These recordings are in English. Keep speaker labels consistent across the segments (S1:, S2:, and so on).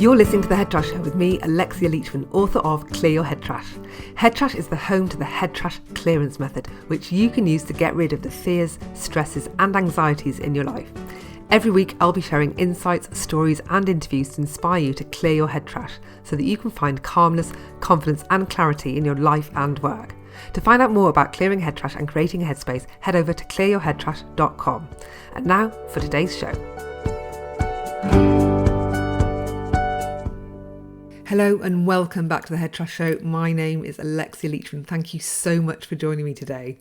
S1: You're listening to The Head Trash Show with me, Alexia Leachman, author of Clear Your Head Trash. Head Trash is the home to the Head Trash Clearance Method, which you can use to get rid of the fears, stresses and anxieties in your life. Every week I'll be sharing insights, stories and interviews to inspire you to clear your head trash so that you can find calmness, confidence and clarity in your life and work. To find out more about clearing head trash and creating a headspace, head over to clearyourheadtrash.com. And now for today's show. Hello and welcome back to the Head Trash Show. My name is Alexia Leachman. Thank you so much for joining me today.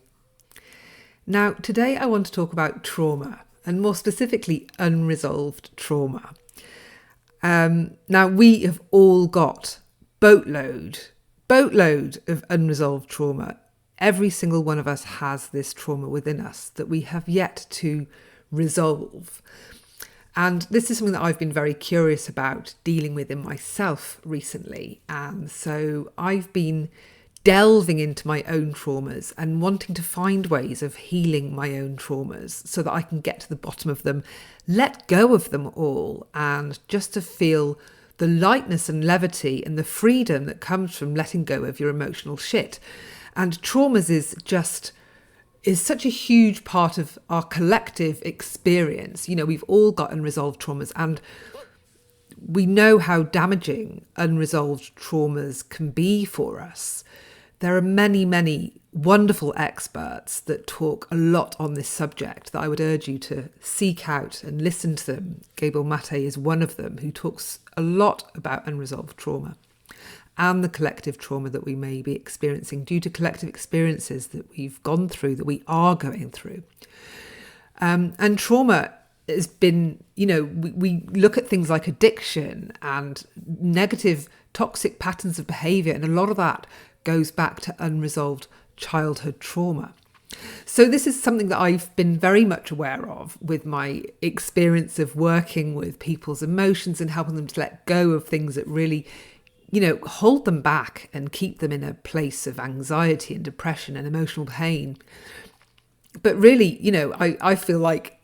S1: Now, today I want to talk about trauma, and more specifically, unresolved trauma. Now, we have all got boatload of unresolved trauma. Every single one of us has this trauma within us that we have yet to resolve. And this is something that I've been very curious about dealing with in myself recently. And so I've been delving into my own traumas and wanting to find ways of healing my own traumas so that I can get to the bottom of them, let go of them all, and just to feel the lightness and levity and the freedom that comes from letting go of your emotional shit. And traumas is such a huge part of our collective experience. You know, we've all got unresolved traumas, and we know how damaging unresolved traumas can be for us. There are many, many wonderful experts that talk a lot on this subject that I would urge you to seek out and listen to them. Gabor Mate is one of them, who talks a lot about unresolved trauma and the collective trauma that we may be experiencing due to collective experiences that we've gone through, that we are going through. And trauma has been, you know, we look at things like addiction and negative toxic patterns of behaviour, and a lot of that goes back to unresolved childhood trauma. So this is something that I've been very much aware of with my experience of working with people's emotions and helping them to let go of things that really, you know, hold them back and keep them in a place of anxiety and depression and emotional pain. But really, you know, I feel like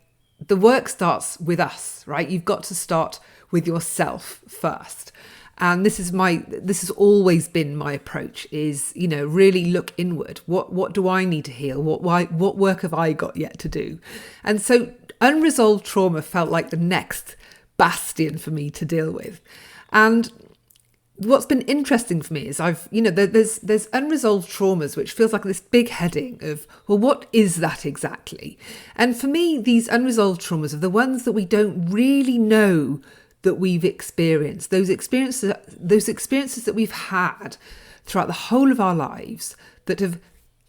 S1: the work starts with us, right? You've got to start with yourself first. And this has always been my approach, is, you know, really look inward. What do I need to heal? What work have I got yet to do? And so unresolved trauma felt like the next bastion for me to deal with. And what's been interesting for me is there's unresolved traumas, which feels like this big heading of, well, what is that exactly? And for me, these unresolved traumas are the ones that we don't really know that we've experienced, those experiences that we've had throughout the whole of our lives that have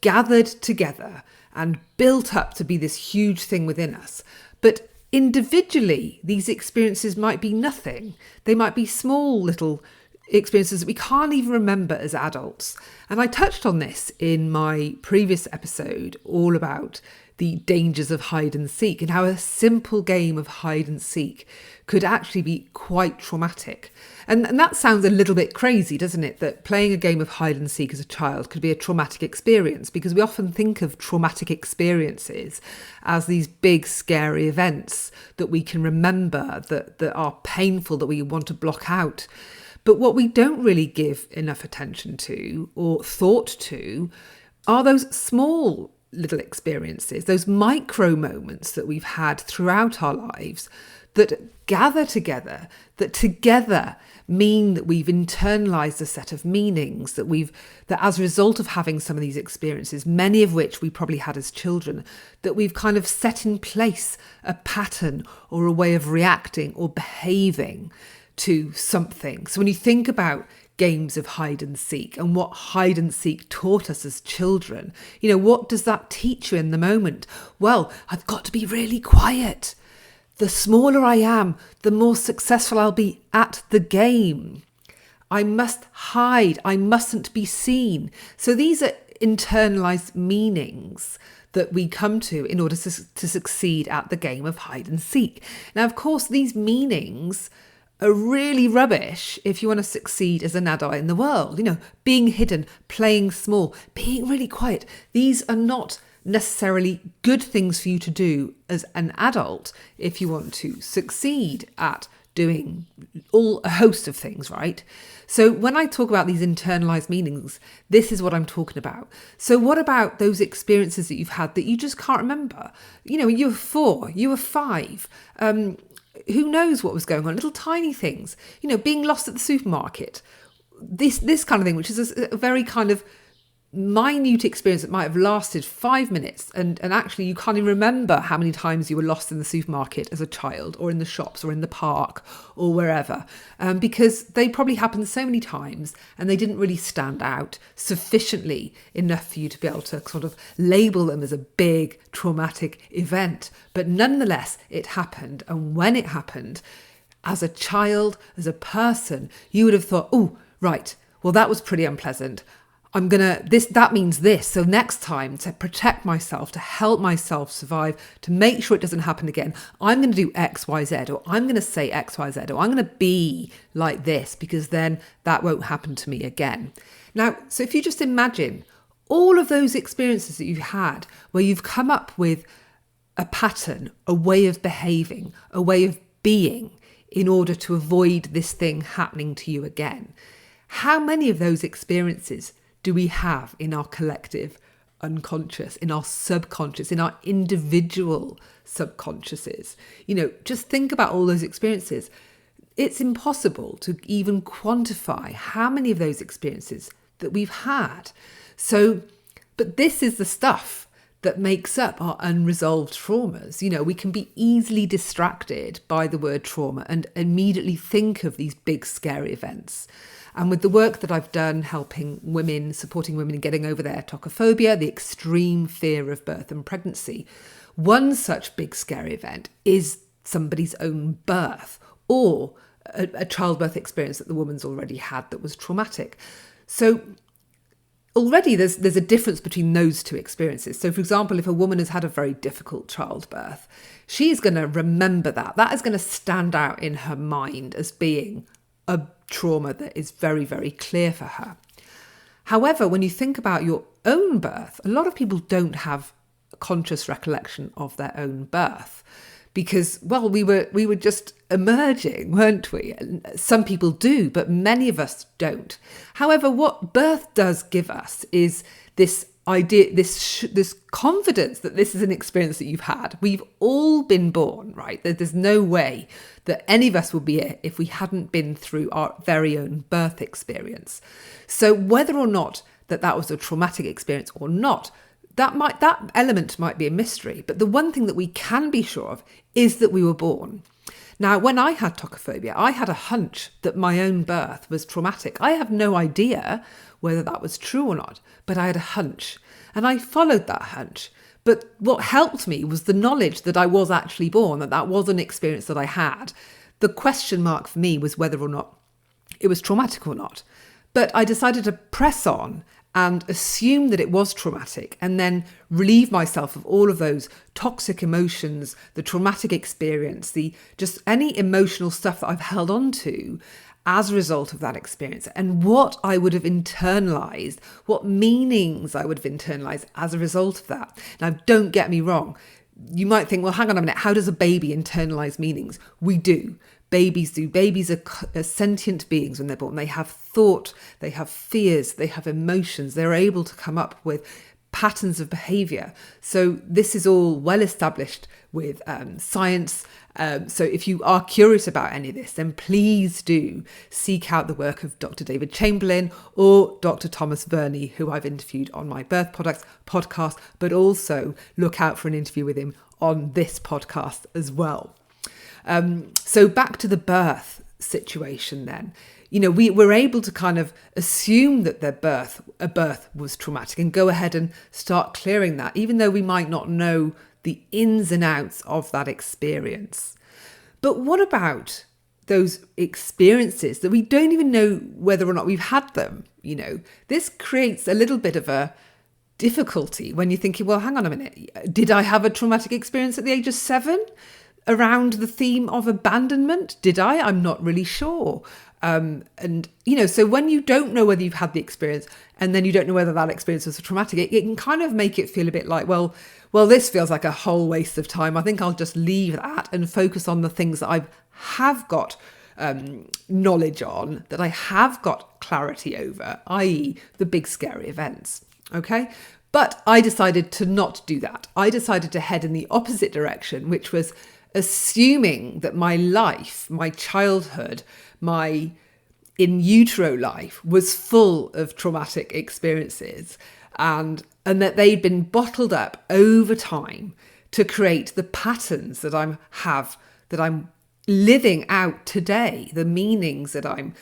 S1: gathered together and built up to be this huge thing within us. But individually, these experiences might be nothing. They might be small little experiences that we can't even remember as adults. And I touched on this in my previous episode, all about the dangers of hide and seek and how a simple game of hide and seek could actually be quite traumatic. And that sounds a little bit crazy, doesn't it? That playing a game of hide and seek as a child could be a traumatic experience, because we often think of traumatic experiences as these big, scary events that we can remember, that are painful, that we want to block out. But what we don't really give enough attention to or thought to are those small little experiences, those micro moments that we've had throughout our lives that gather together, that together mean that we've internalized a set of meanings that as a result of having some of these experiences, many of which we probably had as children, that we've kind of set in place a pattern or a way of reacting or behaving to something. So when you think about games of hide and seek and what hide and seek taught us as children, you know, what does that teach you in the moment? Well, I've got to be really quiet. The smaller I am, the more successful I'll be at the game. I must hide. I mustn't be seen. So these are internalized meanings that we come to in order to succeed at the game of hide and seek. Now, of course, these meanings are really rubbish if you want to succeed as an adult in the world. You know, being hidden, playing small, being really quiet. These are not necessarily good things for you to do as an adult if you want to succeed at doing a host of things, right? So when I talk about these internalized meanings, this is what I'm talking about. So what about those experiences that you've had that you just can't remember? You were 4, you were 5. Who knows what was going on? Little tiny things, being lost at the supermarket, this kind of thing, which is a very kind of minute experience that might have lasted 5 minutes, and actually you can't even remember how many times you were lost in the supermarket as a child, or in the shops, or in the park, or wherever, because they probably happened so many times and they didn't really stand out sufficiently enough for you to be able to sort of label them as a big traumatic event. But nonetheless, it happened, and when it happened, as a child, as a person, you would have thought, oh, right, well, that was pretty unpleasant. That means this. So next time, to protect myself, to help myself survive, to make sure it doesn't happen again, I'm going to do X, Y, Z, or I'm going to say X, Y, Z, or I'm going to be like this, because then that won't happen to me again. Now, so if you just imagine all of those experiences that you've had where you've come up with a pattern, a way of behaving, a way of being in order to avoid this thing happening to you again. How many of those experiences do we have in our collective unconscious, in our subconscious, in our individual subconsciouses? Just think about all those experiences. It's impossible to even quantify how many of those experiences that we've had. But this is the stuff that makes up our unresolved traumas. We can be easily distracted by the word trauma and immediately think of these big, scary events. And with the work that I've done helping women, supporting women in getting over their tocophobia, the extreme fear of birth and pregnancy, one such big, scary event is somebody's own birth, or a childbirth experience that the woman's already had that was traumatic. So already there's a difference between those two experiences. So for example, if a woman has had a very difficult childbirth, she's going to remember that. That is going to stand out in her mind as being a trauma that is very, very clear for her. However, when you think about your own birth, a lot of people don't have a conscious recollection of their own birth because, well, we were just emerging, weren't we? Some people do, but many of us don't. However, what birth does give us is this idea, this confidence that this is an experience that you've had. We've all been born, right? There's no way that any of us would be it if we hadn't been through our very own birth experience. So whether or not that was a traumatic experience or not, that element might be a mystery. But the one thing that we can be sure of is that we were born. Now, when I had tocophobia, I had a hunch that my own birth was traumatic. I have no idea whether that was true or not, but I had a hunch and I followed that hunch. But what helped me was the knowledge that I was actually born, that was an experience that I had. The question mark for me was whether or not it was traumatic or not. But I decided to press on and assume that it was traumatic and then relieve myself of all of those toxic emotions, the traumatic experience, just any emotional stuff that I've held on to as a result of that experience, and what I would have internalized, what meanings I would have internalized as a result of that. Now, don't get me wrong. You might think, well, hang on a minute, how does a baby internalize meanings? We do. Babies do. Babies are sentient beings when they're born. They have thought, they have fears, they have emotions. They're able to come up with patterns of behavior. So this is all well established with science. So if you are curious about any of this, then please do seek out the work of Dr. David Chamberlain or Dr. Thomas Verney, who I've interviewed on my Birth Products podcast, but also look out for an interview with him on this podcast as well. So back to the birth situation then. We were able to kind of assume that a birth was traumatic and go ahead and start clearing that, even though we might not know the ins and outs of that experience. But what about those experiences that we don't even know whether or not we've had them? This creates a little bit of a difficulty when you're thinking, well, hang on a minute, did I have a traumatic experience at the age of 7? Around the theme of abandonment? Did I? I'm not really sure. So when you don't know whether you've had the experience and then you don't know whether that experience was traumatic, it can kind of make it feel a bit like, well, this feels like a whole waste of time. I think I'll just leave that and focus on the things that I've have got knowledge on, that I have got clarity over, i.e. the big scary events. Okay? But I decided to not do that. I decided to head in the opposite direction, which was assuming that my life, my childhood, my in utero life was full of traumatic experiences, and that they'd been bottled up over time to create the patterns that I'm living out today, the meanings that I've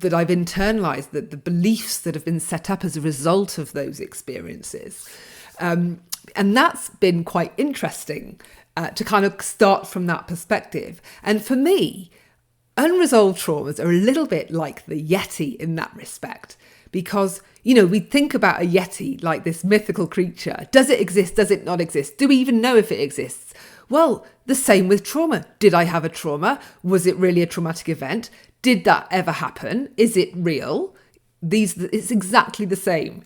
S1: internalized, the beliefs that have been set up as a result of those experiences. And that's been quite interesting to kind of start from that perspective. And for me, unresolved traumas are a little bit like the Yeti in that respect, because, we think about a Yeti like this mythical creature. Does it exist? Does it not exist? Do we even know if it exists? Well, the same with trauma. Did I have a trauma? Was it really a traumatic event? Did that ever happen? Is it real? It's exactly the same,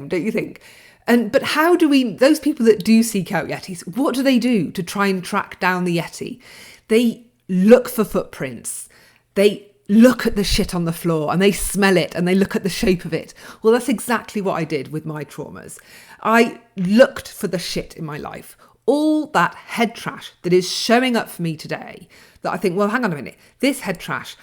S1: don't you think? But how do those people that do seek out Yetis, what do they do to try and track down the Yeti? They look for footprints. They look at the shit on the floor and they smell it and they look at the shape of it. Well, that's exactly what I did with my traumas. I looked for the shit in my life. All that head trash that is showing up for me today, that I think, well, hang on a minute, this head trash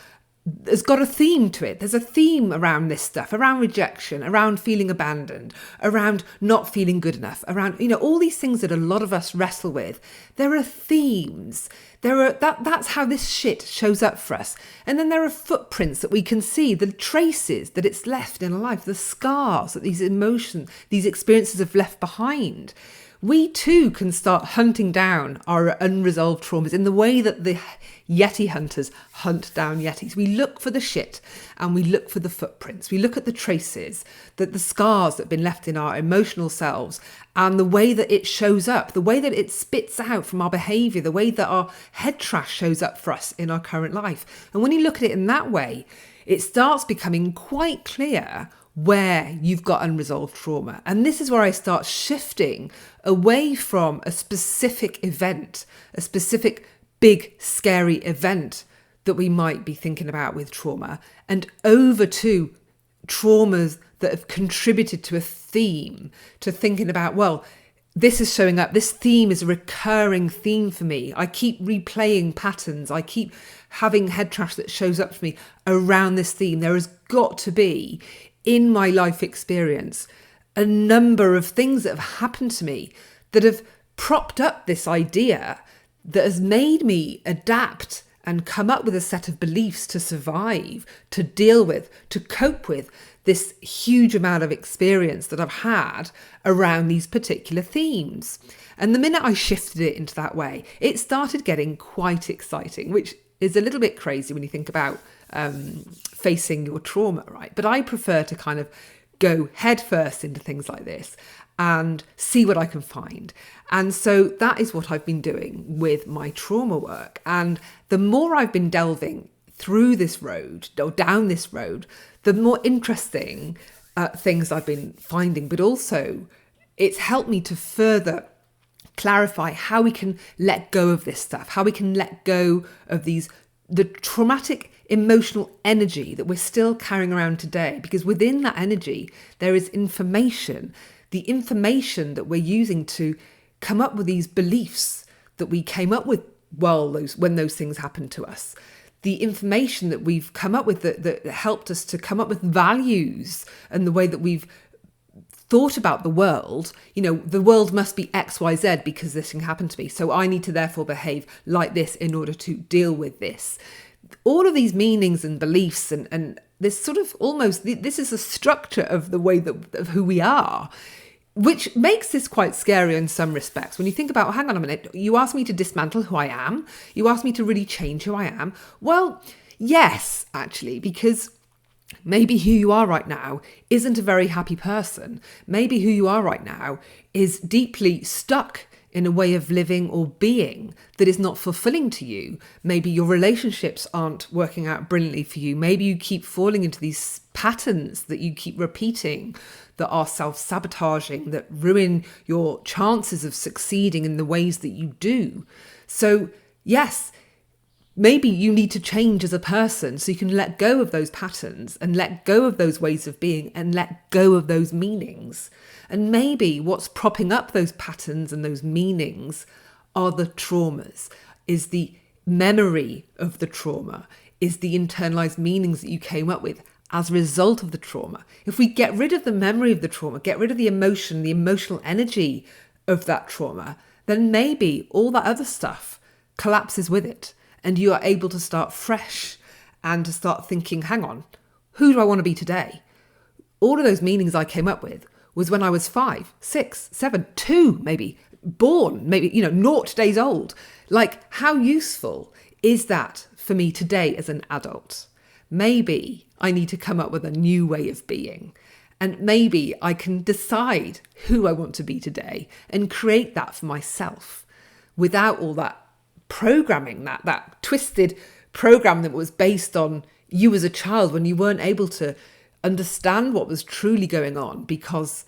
S1: has got a theme to it. There's a theme around this stuff, around rejection, around feeling abandoned, around not feeling good enough, around, all these things that a lot of us wrestle with. There are themes. That's how this shit shows up for us. And then there are footprints that we can see, the traces that it's left in our life, the scars that these emotions, these experiences have left behind. We too can start hunting down our unresolved traumas in the way that the Yeti hunters hunt down Yetis. We look for the shit and we look for the footprints. We look at the traces, the scars that have been left in our emotional selves, and the way that it shows up, the way that it spits out from our behaviour, the way that our head trash shows up for us in our current life. And when you look at it in that way, it starts becoming quite clear where you've got unresolved trauma. And this is where I start shifting away from a specific event, a specific big scary event that we might be thinking about with trauma, and over to traumas that have contributed to a theme, to thinking about, well, this is showing up. This theme is a recurring theme for me. I keep replaying patterns. I keep having head trash that shows up for me around this theme. There has got to be, in my life experience, a number of things that have happened to me that have propped up this idea that has made me adapt and come up with a set of beliefs to survive, to deal with, to cope with this huge amount of experience that I've had around these particular themes. And the minute I shifted it into that way, it started getting quite exciting, which is a little bit crazy when you think about facing your trauma, right? But I prefer to kind of go head first into things like this and see what I can find. And so that is what I've been doing with my trauma work. And the more I've been delving through this road or down this road, the more interesting things I've been finding. But also it's helped me to further clarify how we can let go of this stuff, how we can let go of the traumatic emotional energy that we're still carrying around today, because within that energy there is information, the information that we're using to come up with these beliefs that we came up with when those things happened to us, the information that we've come up with that helped us to come up with values and the way that we've thought about the world. The world must be XYZ because this can happen to me, so I need to therefore behave like this in order to deal with this. All of these meanings and beliefs and this sort of this is a structure of the way of who we are, which makes this quite scary in some respects. When you think about, hang on a minute, you asked me to dismantle who I am. You asked me to really change who I am. Well, yes, actually, because maybe who you are right now isn't a very happy person. Maybe who you are right now is deeply stuck in a way of living or being that is not fulfilling to you. Maybe your relationships aren't working out brilliantly for you. Maybe you keep falling into these patterns that you keep repeating that are self-sabotaging, that ruin your chances of succeeding in the ways that you do. So yes, maybe you need to change as a person so you can let go of those patterns and let go of those ways of being and let go of those meanings. And maybe what's propping up those patterns and those meanings are the traumas, is the memory of the trauma, is the internalized meanings that you came up with as a result of the trauma. If we get rid of the memory of the trauma, get rid of the emotion, the emotional energy of that trauma, then maybe all that other stuff collapses with it. And you are able to start fresh and to start thinking, hang on, who do I want to be today? All of those meanings I came up with was when I was 5, 6, 7, 2, maybe born, maybe, 0 days old. Like, how useful is that for me today as an adult? Maybe I need to come up with a new way of being. And maybe I can decide who I want to be today and create that for myself without all that programming, that twisted program that was based on you as a child when you weren't able to understand what was truly going on because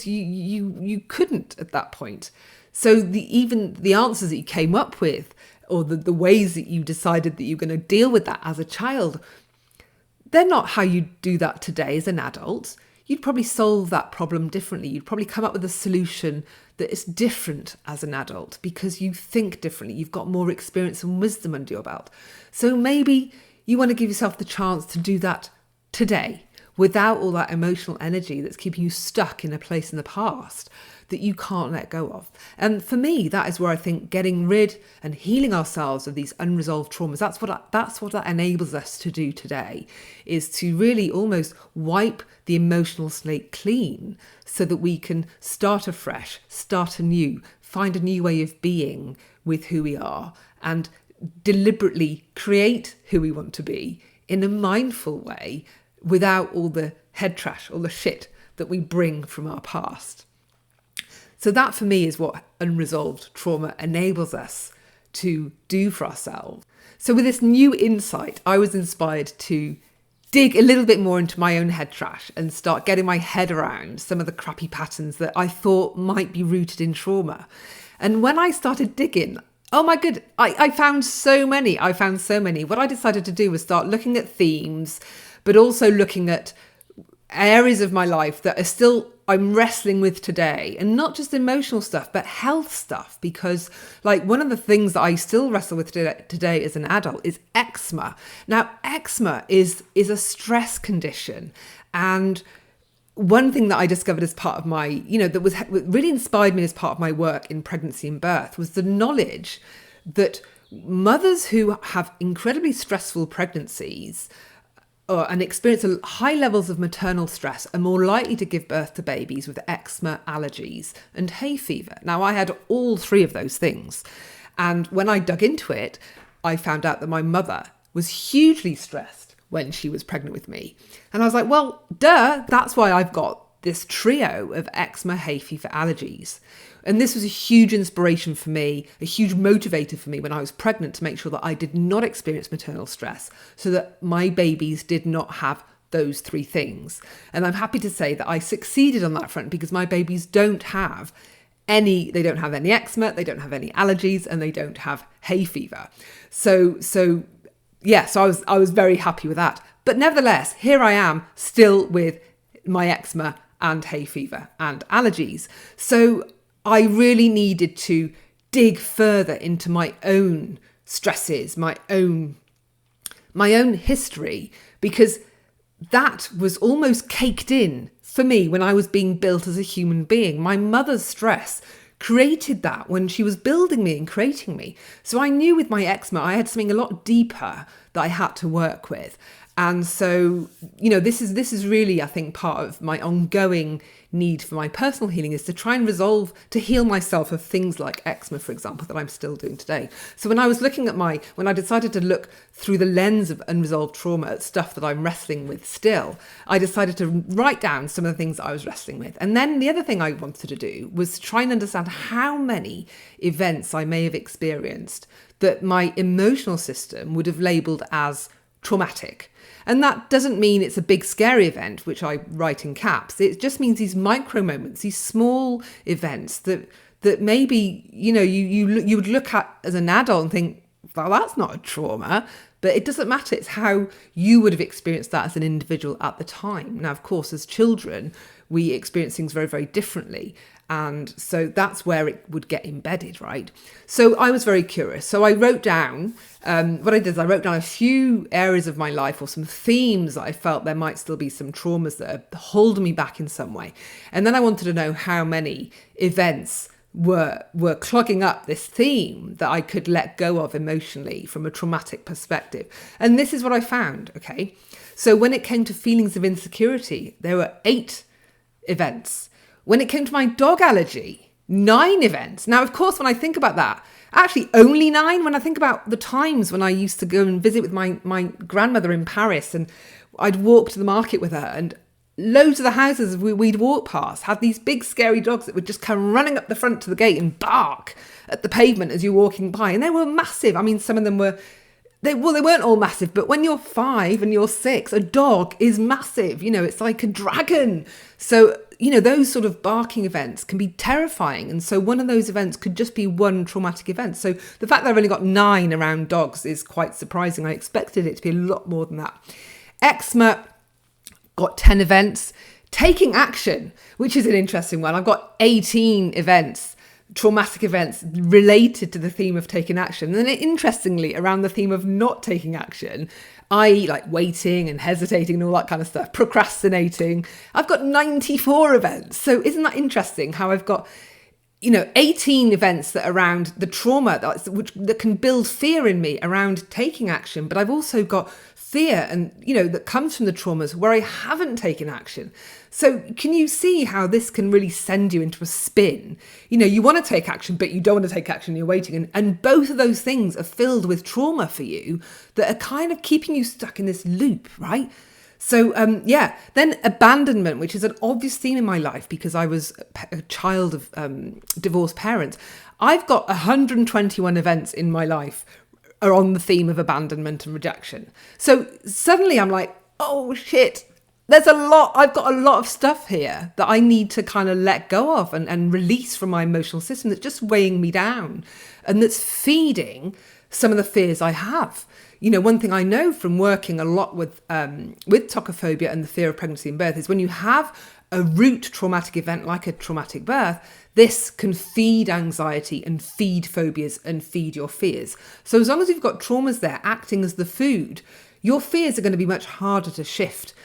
S1: you couldn't at that point. So even the answers that you came up with, or the ways that you decided that you're going to deal with that as a child, they're not how you do that today as an adult. You'd probably solve that problem differently. You'd probably come up with a solution that is different as an adult because you think differently. You've got more experience and wisdom under your belt. So maybe you want to give yourself the chance to do that today without all that emotional energy that's keeping you stuck in a place in the past that you can't let go of. And for me, that is where I think getting rid and healing ourselves of these unresolved traumas, that's what that enables us to do today, is to really almost wipe the emotional slate clean so that we can start afresh, start anew, find a new way of being with who we are and deliberately create who we want to be in a mindful way without all the head trash, all the shit that we bring from our past. So that for me is what unresolved trauma enables us to do for ourselves. So with this new insight, I was inspired to dig a little bit more into my own head trash and start getting my head around some of the crappy patterns that I thought might be rooted in trauma. And when I started digging, oh my good, I found so many. What I decided to do was start looking at themes, but also looking at areas of my life that are still I'm wrestling with today, and not just emotional stuff, but health stuff, because like one of the things that I still wrestle with today as an adult is eczema. Now, eczema is a stress condition, and one thing that I discovered as part of my, that was really inspired me as part of my work in pregnancy and birth was the knowledge that mothers who have incredibly stressful pregnancies and experience high levels of maternal stress are more likely to give birth to babies with eczema, allergies, and hay fever. Now, I had all three of those things. And when I dug into it, I found out that my mother was hugely stressed when she was pregnant with me. And I was like, well, duh, that's why I've got this trio of eczema, hay fever, allergies. And this was a huge inspiration for me, a huge motivator for me when I was pregnant to make sure that I did not experience maternal stress so that my babies did not have those three things. And I'm happy to say that I succeeded on that front because my babies don't have any eczema, they don't have any allergies, and they don't have hay fever. So I was very happy with that. But nevertheless, here I am still with my eczema and hay fever and allergies. So I really needed to dig further into my own stresses, my own history, because that was almost caked in for me when I was being built as a human being. My mother's stress created that when she was building me and creating me. So I knew with my eczema, I had something a lot deeper that I had to work with. And so, this is really, I think, part of my ongoing need for my personal healing is to try and to heal myself of things like eczema, for example, that I'm still doing today. So when I was when I decided to look through the lens of unresolved trauma at stuff that I'm wrestling with still, I decided to write down some of the things that I was wrestling with. And then the other thing I wanted to do was try and understand how many events I may have experienced that my emotional system would have labelled as traumatic. And that doesn't mean it's a big scary event, which I write in caps. It just means these micro moments, these small events that maybe, you would look at as an adult and think, well, that's not a trauma. But it doesn't matter. It's how you would have experienced that as an individual at the time. Now, of course, as children, we experience things very, very differently. And so that's where it would get embedded, right? So I was very curious. So I wrote down, what I did is I wrote down a few areas of my life or some themes that I felt there might still be some traumas that are holding me back in some way. And then I wanted to know how many events were clogging up this theme that I could let go of emotionally from a traumatic perspective. And this is what I found, okay? So when it came to feelings of insecurity, there were 8 events. When it came to my dog allergy, 9 events. Now, of course, when I think about that, actually only 9 when I think about the times when I used to go and visit with my grandmother in Paris, and I'd walk to the market with her, and loads of the houses we'd walk past had these big scary dogs that would just come running up the front to the gate and bark at the pavement as you're walking by. And they were massive. I mean, some of them were, they weren't all massive, but when you're 5 and you're 6, a dog is massive. You know, it's like a dragon. So, you know, those sort of barking events can be terrifying. And so one of those events could just be one traumatic event. So the fact that I've only got 9 around dogs is quite surprising. I expected it to be a lot more than that. Eczema, got 10 events. Taking action, which is an interesting one. I've got 18 events, traumatic events related to the theme of taking action. And then interestingly, around the theme of not taking action, i.e. like waiting and hesitating and all that kind of stuff, procrastinating, I've got 94 events. So isn't that interesting how I've got, you know, 18 events that are around the trauma that can build fear in me around taking action. But I've also got fear and, you know, that comes from the traumas where I haven't taken action. So can you see how this can really send you into a spin? You know, you want to take action, but you don't want to take action, you're waiting. And both of those things are filled with trauma for you that are kind of keeping you stuck in this loop, right? So, then abandonment, which is an obvious theme in my life because I was a child of divorced parents. I've got 121 events in my life are on the theme of abandonment and rejection. So suddenly I'm like, oh shit, there's a lot, I've got a lot of stuff here that I need to kind of let go of and release from my emotional system that's just weighing me down and that's feeding some of the fears I have. You know, one thing I know from working a lot with tocophobia and the fear of pregnancy and birth is when you have a root traumatic event like a traumatic birth, this can feed anxiety and feed phobias and feed your fears. So as long as you've got traumas there acting as the food, your fears are going to be much harder to shift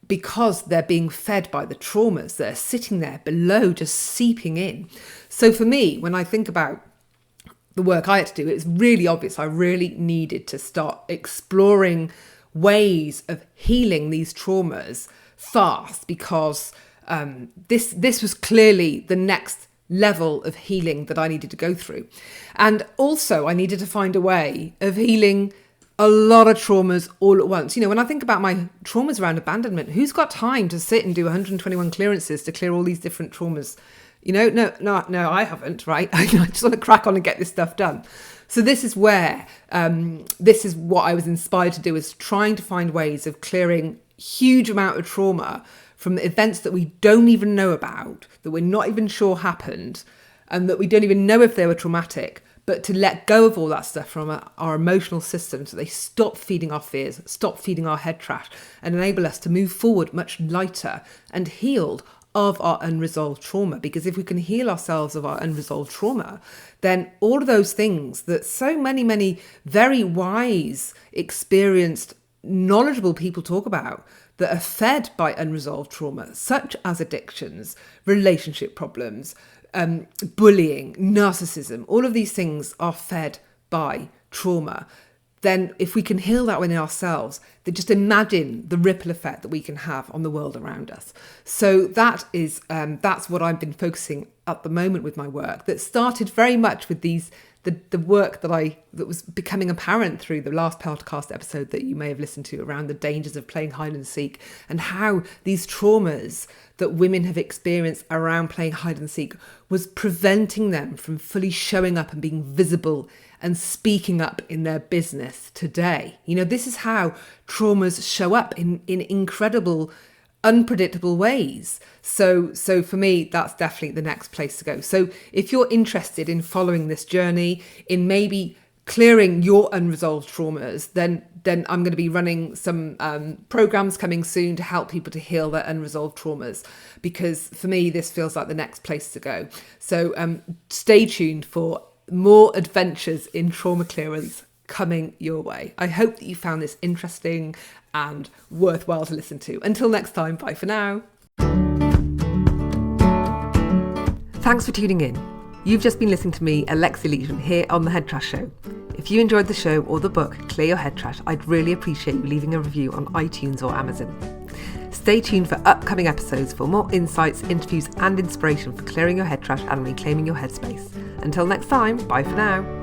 S1: because they're being fed by the traumas that are sitting there below, just seeping in. So for me, when I think about the work I had to do, it's really obvious I really needed to start exploring ways of healing these traumas fast because this was clearly the next level of healing that I needed to go through. And also I needed to find a way of healing a lot of traumas all at once. You know, when I think about my traumas around abandonment, who's got time to sit and do 121 clearances to clear all these different traumas? You know, no, I haven't, right? I just want to crack on and get this stuff done. So this is where, this is what I was inspired to do, is trying to find ways of clearing huge amount of trauma from the events that we don't even know about, that we're not even sure happened, and that we don't even know if they were traumatic, but to let go of all that stuff from our emotional system so they stop feeding our fears, stop feeding our head trash, and enable us to move forward much lighter and healed of our unresolved trauma. Because if we can heal ourselves of our unresolved trauma, then all of those things that so many very wise, experienced, knowledgeable people talk about that are fed by unresolved trauma, such as addictions, relationship problems, bullying, narcissism, all of these things are fed by trauma. Then if we can heal that within ourselves, then just imagine the ripple effect that we can have on the world around us. So that is, that's what I've been focusing at the moment with my work, that started very much with the work that was becoming apparent through the last podcast episode that you may have listened to around the dangers of playing hide and seek, and how these traumas that women have experienced around playing hide and seek was preventing them from fully showing up and being visible and speaking up in their business today. You know, this is how traumas show up in incredible, unpredictable ways. So for me, that's definitely the next place to go. So if you're interested in following this journey, in maybe clearing your unresolved traumas, then I'm going to be running some programs coming soon to help people to heal their unresolved traumas, because for me this feels like the next place to go. So stay tuned for more adventures in trauma clearance coming your way. I hope that you found this interesting and worthwhile to listen to. Until next time, bye for now. Thanks for tuning in. You've just been listening to me, Alexia Leachman, here on The Head Trash Show. If you enjoyed the show or the book, Clear Your Head Trash, I'd really appreciate you leaving a review on iTunes or Amazon. Stay tuned for upcoming episodes for more insights, interviews and inspiration for clearing your head trash and reclaiming your headspace. Until next time, bye for now.